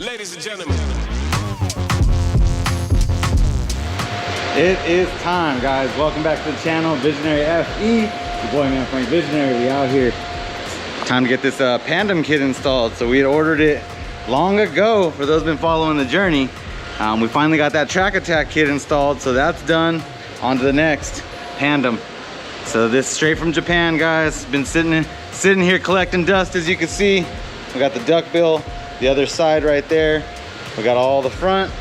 Ladies and gentlemen, it is time, guys. Welcome back to the channel, Visionary FE. Your boy, man, Frank Visionary. We out here. Time to get this Pandem kit installed. So we had ordered it long ago. For those who've been following the journey, we finally got that track attack kit installed. So that's done. On to the next Pandem. So this straight from Japan, guys. Been sitting here collecting dust, as you can see. We got the duckbill, the other side right there. We got all the front.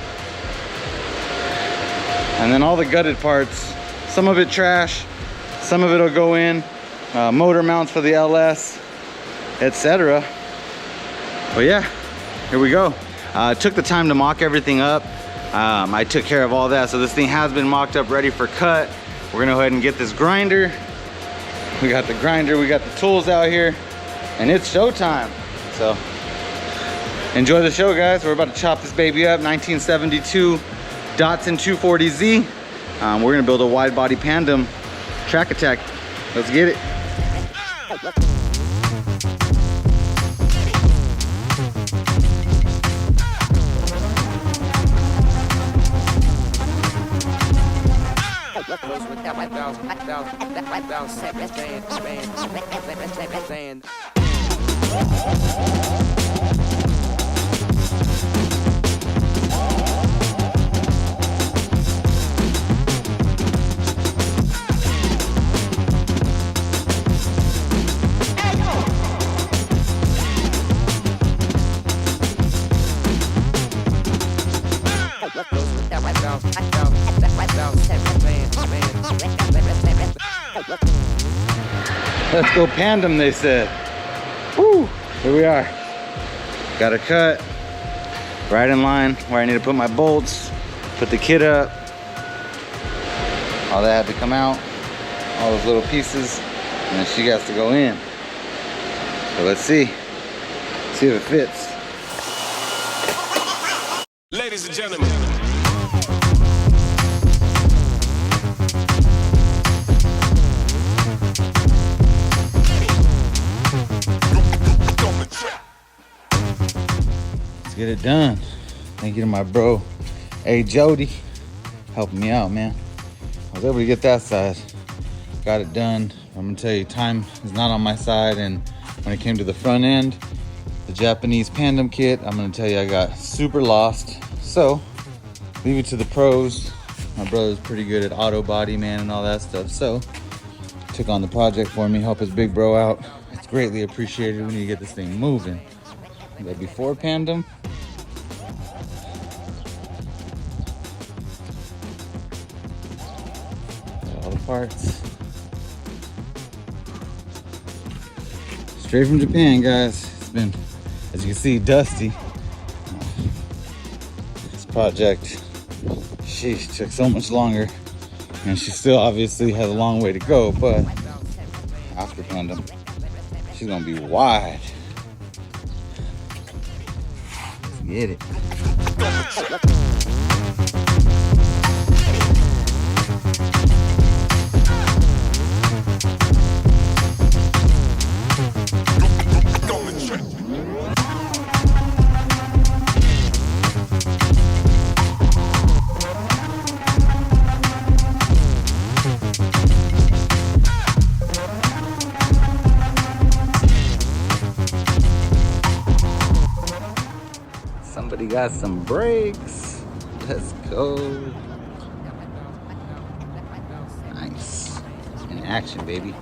And then all the gutted parts. Some of it trash, some of it will go in. Motor mounts for the LS, etc. But yeah, here we go. Took the time to mock everything up. I took care of all that. So this thing has been mocked up, ready for cut. We're gonna go ahead and get this grinder. We got the grinder, we got the tools out here, and it's showtime. So enjoy the show, guys. We're about to chop this baby up. 1972 Datsun 240Z. We're gonna build a wide body Pandem track attack. Let's get it. Let's go Pandem, they said. Woo! Here we are. Got a cut right in line where I need to put my bolts, put the kit up. All that had to come out, all those little pieces, and then she has to go in. So let's see if it fits. ladies and gentlemen. Get it done. Thank you to my bro, hey Jody, helping me out, man. I was able to get that side, got it done. I'm gonna tell you, time is not on my side, and when it came to the front end, the Japanese Pandem kit, I'm gonna tell you, I got super lost. So leave it to the pros. My brother's pretty good at auto body, man, and all that stuff. So took on the project for me, help his big bro out. It's greatly appreciated. We need to get this thing moving. But before Pandem, all the parts straight from Japan, guys. It's been, as you can see, dusty. This project, sheesh, took so much longer, and she still obviously has a long way to go, but after Pandem, she's gonna be wide. Let's get it. Somebody got some brakes. Let's go. Nice. In action, baby.